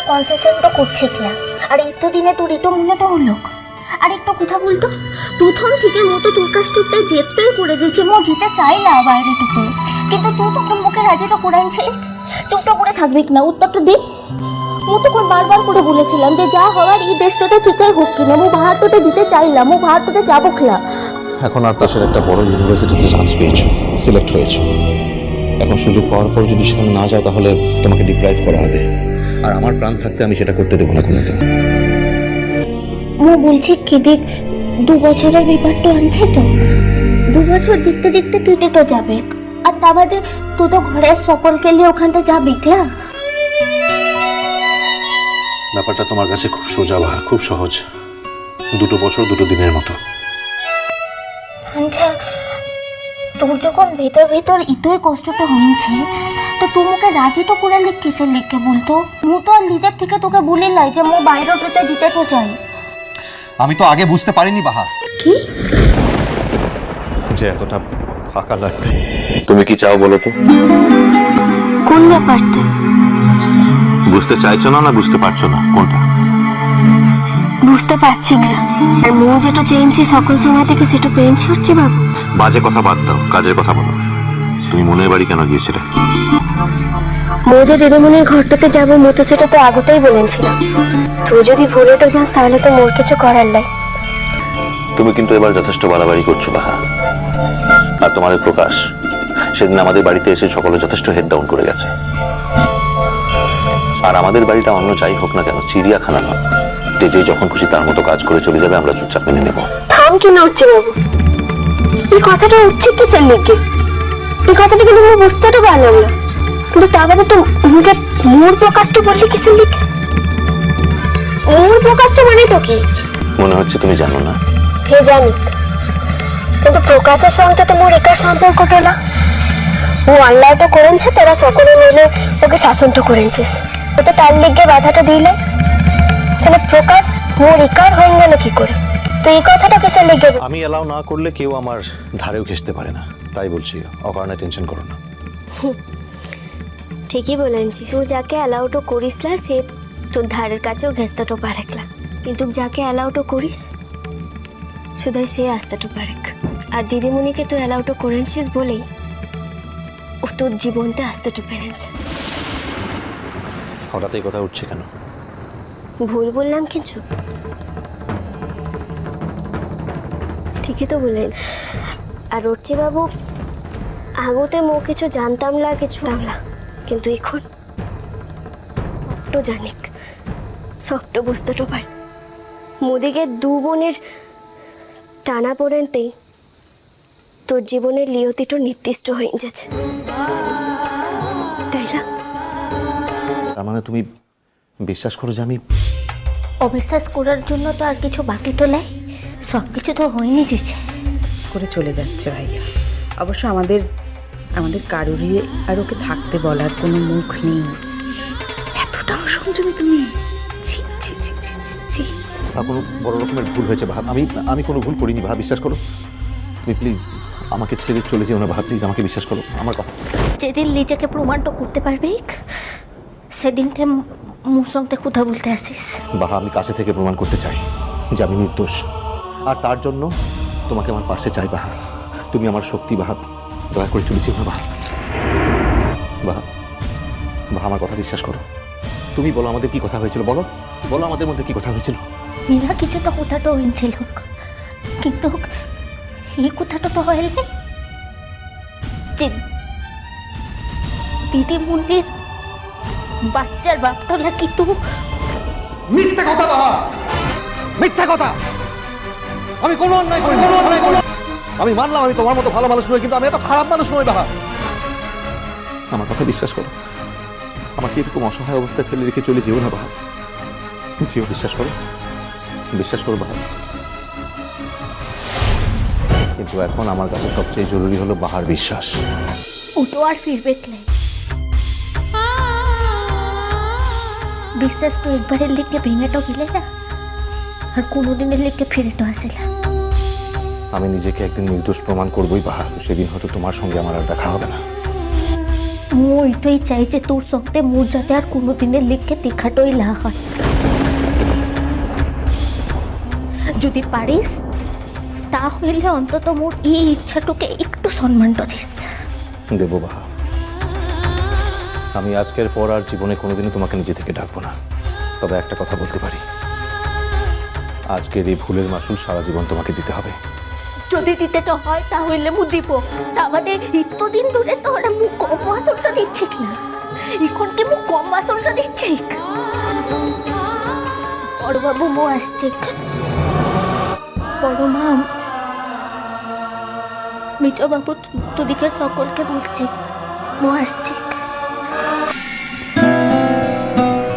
Concession তো করছে কিনা, আর এতদিনে তোর এটা মনেটা হলো। আর একটা কথা বলতো, প্রথম থেকে মতো তোর কাছ থেকে জেদটাই করে দিয়েছে, মো যেতে চাই না বাইরে টুকু, কিন্তু তুই তখন মুখে রাজিটা করে আনছিলি। চুপটা করে থাকবি না, উত্তরটা দে। মো তখন বারবার করে বলেছিলাম যে যা হওয়ার এই দেশটাতে ঠিকই হোক কিনা, মো ভারততে যেতে চাইলাম, মো ভারততে যাবো খেলা। এখন আর তাসের একটা বড় ইউনিভার্সিটিতে চান্স পেয়েছো, সিলেক্ট হয়েছো। এখন সুযোগ পাওয়ার পর যদি সেখানে না যাও তাহলে তোমাকে ডিপ্রাইভ করা হবে, আর আমার প্রাণ থাকতে আমি সেটা করতে দেবো না কোনোদিন। মো বলছি কি দেখ, 2 বছরের ব্যাপারটা আনছে তো, 2 বছর দেখতে দেখতে কেটে তো যাবে। আর তা বাদে তুই তো ঘরের সকলকে নিয়ে ওখানতে যা বিকলা। ব্যাপারটা তোমার কাছে খুব সোজা বা খুব সহজ, 2 বছর 2 দিনের মতো। আচ্ছা, তোর যখন ভেতর ভেতর ইতোই কষ্টটা হয়েছে, তো তুই মুখে রাজিটা করে লিখ কিসের লিখকে বলতো? মু তো আর নিজের থেকে তোকে বলিলাই যে মো বাইরে টুতে জিতে তো চাই। আমি তো আগে বুঝতে পারিনি বাহা কি যে এতটা ফাঁকা লাগবে। তুমি কি চাও বলো তো? কোন ব্যাপারটা? বুঝতে চাইছো না, না বুঝতে পারছো না, কোনটা? বুঝতে পারছি না। আর মো যেটা চেয়েছি সকল সময় থেকে সেটা পেয়েছি হচ্ছে বাবু। বাজে কথা বাদ দাও, কাজের কথা বলো। তুমি মনের বাড়ি কেন গিয়েছিলে? মো যে দিদিমণির ঘরটাতে যাবো, মো তো সেটা তো আগতেই বলেছিলাম। তুই যদি ভুলেটো যাস তাহলে তো মোর কিছু করার নাই। তুমি কিন্তু এবার যথেষ্ট বাড়াবাড়ি করছো বাহা। আর তোমার এই প্রকাশ সেদিন আমাদের বাড়িতে এসে সকলে যথেষ্ট হেড ডাউন করে গেছে। আর আমাদের বাড়িটা অন্য যাই হোক না কেন চিড়িয়াখানা না, যে যখন খুশি তার মতো কাজ করে চলে যাবে, আমরা চুপচাপ মেনে নেব। থাম কি না উঠছে বাবু, এই কথাটা উঠছে কিসের লিখে? এই কথাটা কিন্তু আমি বুঝতে তো পারলাম না, কিন্তু তা বাদে তো মুখে মোর প্রকাশটা বললি কিসের লিখে? মোর প্রকাশটা মানে তো কি? মনে হচ্ছে তুমি জানো না। কে জানি, কিন্তু প্রকাশের সঙ্গে তো মোর একার সম্পর্কটা না। ও আল্লাহ তো করেছে, তোরা সকলে মিলে ওকে শাসনটা করেছিস, ও তো তার লিগে বাধাটা দিলে। তাহলে প্রকাশ মোর একার হয়ে গেল কি করে? তো এই কথাটা কিসের লিগে? আমি এলাও না করলে কেউ আমার ধারেও ঘেঁষতে পারে না, তাই বলছি অকারণে টেনশন করো না। ঠিকই বলেছিস, তুই যাকে অ্যালাউটো করিস না সে তোর ধারের কাছেও ঘেঁচতেটো পারেক না, কিন্তু যাকে অ্যালাউটো করিস শুধুই সে আসতেটো পারেক। আর দিদিমণিকে তুই অ্যালাউটো করেছিস বলেই ও তোর জীবনতে আসতেটো পেরেছে। হঠাৎ এই কথা উঠছে কেন? ভুল বললাম কিছু? ঠিকই তো বললেন। আর রচ্চি বাবু, আগতে মো কিছু জানতাম না, কিছু না, কিন্তু এখন সবটা জানিক, সবটা বুঝতে তো পারি। মোদিকে 2 বোনের টানা পড়েনতেই তোর জীবনের লিয়তিটা নির্দিষ্ট হয়ে যাচ্ছে, তাই না? তার মানে তুমি বিশ্বাস করো যে আমি? অবিশ্বাস করার জন্য তো আর কিছু বাকি তো নেই, সব কিছু তো হয়নি যেছে করে চলে যাচ্ছে ভাইয়া। অবশ্য আমাদের কারোরই আর ওকে থাকতে বলার কোনো মুখ নেই। এতটাও সংযমী তুমি? ছি ছি ছি ছি ছি ছি। কোনো বড় রকমের ভুল হয়েছে ভাব, আমি কোনো ভুল করিনি ভাব, বিশ্বাস করো। তুমি প্লিজ আমাকে ছেড়ে চলে যেও না ভাব, প্লিজ আমাকে বিশ্বাস করো আমার কথা। যেদিন নিজেকে প্রমাণটা করতে পারবি সেদিনকে মুর সঙ্গে কথা বলতে আসিস। বাহা, আমি কাছে থেকে প্রমাণ করতে চাই যে আমি নির্দোষ, আর তার জন্য তোমাকে আমার পাশে চাই বাহা। তুমি আমার শক্তি বাহা, দয়া করে চলে যেও না বাহা। বাহা, বাহা আমার কথা বিশ্বাস করো। তুমি বলো আমাদের কি কথা হয়েছিল, বলো বলো আমাদের মধ্যে কি কথা হয়েছিল। মীরা কিছুটা কথাটা হয়েছিল, কিন্তু এই কথাটা তো হয়নি যে দিদি মুন্ডির বাচ্চার বাপটা নাকি তু। মিথ্যা কথা বাহা, মিথ্যা কথা। আমি কোনো অন্যায় করি, কোনো অন্যায় করি। আমি মানলাম আমি তোমার মতো ভালো মানুষ নই, কিন্তু আমি এত খারাপ মানুষ নই বাহা। আমার কথা বিশ্বাস করো, আমাকে এরকম অসহায় অবস্থায় ফেলে রেখে চলে যেও না বাহা, যেও, বিশ্বাস করো, বিশ্বাস করো বাহা। কিন্তু এখন আমার কাছে সবচেয়ে জরুরি হলো বাহার বিশ্বাস। উটো আর ফিরবে নাই, বিশ্বাস তো একবারের লিখে ভেঙেটো গেলে না, আর কোনোদিনের লিখে ফিরেটো আসে না। আমি নিজেকে একদিন নির্দোষ প্রমাণ করবই বাহা, সেদিন হয়তো তোমার সঙ্গে আমার আর দেখা হবে না। মু এটাই চাই যে তোর সঙ্গে মোর যাতে আর কোনোদিনের লিখকে দেখাটাই না হয়। যদি পারিস তাহলে অন্তত মোর এই ইচ্ছাটুকে একটু সম্মানটা দিস। দেবো বাহা, আমি আজকের পর আর জীবনে কোনোদিনও তোমাকে নিজে থেকে ডাকবো না। তবে একটা কথা বলতে পারি, আজকের এই ভুলের মাসুল সারা জীবন তোমাকে দিতে হবে। যদি দিতে তো হয় তাহলে মু দিব। আমাদের এতদিন ধরে তোরা মু কম মাসুলটা দিচ্ছে কি না, এখন কি মু কম মাসুলটা দিচ্ছে? বড় বাবু মু আসছে। বড় মা, মিঠা বাবু তোদিকে সকলকে বলছি মু আসছি।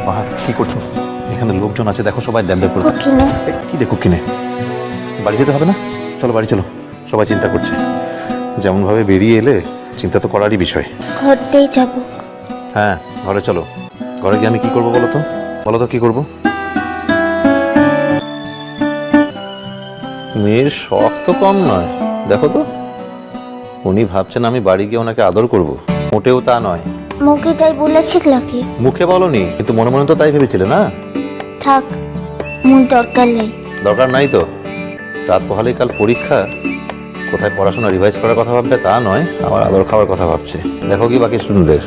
বাহা কি করছো? এখানে লোকজন আছে, দেখো সবাই ড্যামডে পড়ে। কিনে কি দেখো কিনে? বাড়ি যেতে হবে না? চলো বাড়ি চলো, সবাই চিন্তা করছে। যেমন ভাবে বেরিয়ে এলে চিন্তা তো করারই বিষয়। ঘরতেই যাব। হ্যাঁ ঘরে চলো। ঘরে গিয়ে আমি কি করবো বলো তো? বলো তো কি করবো? মেয়ের শখ তো কম নয়, দেখো তো। উনি ভাবছেন আমি বাড়ি গিয়ে ওনাকে আদর করব, মোটেও তা নয়। মুখে তাই বলেছিল নাকি? মুখে বলনি, কিন্তু মনে মনে তো তাই ভেবেছিলে না? থাক, মন দরকার নেই। দরকার নাই তো। রাত পোহালেই কাল পরীক্ষা, কোথায় পড়াশোনা রিভাইজ করার কথা ভাববে তা নয়, আমার আদর খাওয়ার কথা ভাবছে। দেখো কি বাকি স্টুডেন্টদের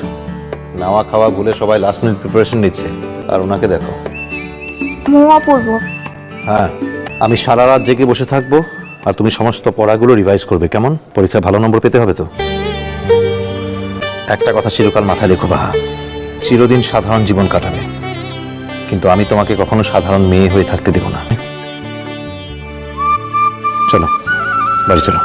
নাওয়া খাওয়া ভুলে সবাই লাস্ট মিনিট প্রিপারেশন নিচ্ছে, আর ওনাকে দেখো। মোয়া পড়বো। হ্যাঁ, আমি সারা রাত জেগে বসে থাকবো, আর তুমি সমস্ত পড়াগুলো রিভাইজ করবে। কেমন? পরীক্ষায় ভালো নম্বর পেতে হবে তো। একটা কথা চিরকাল মাথায় রেখো বাহা, চিরদিন সাধারণ জীবন কাটাবে, কিন্তু আমি তোমাকে কখনো সাধারণ মেয়ে হয়ে থাকতে দেব না। চলো বাড়ি চলো।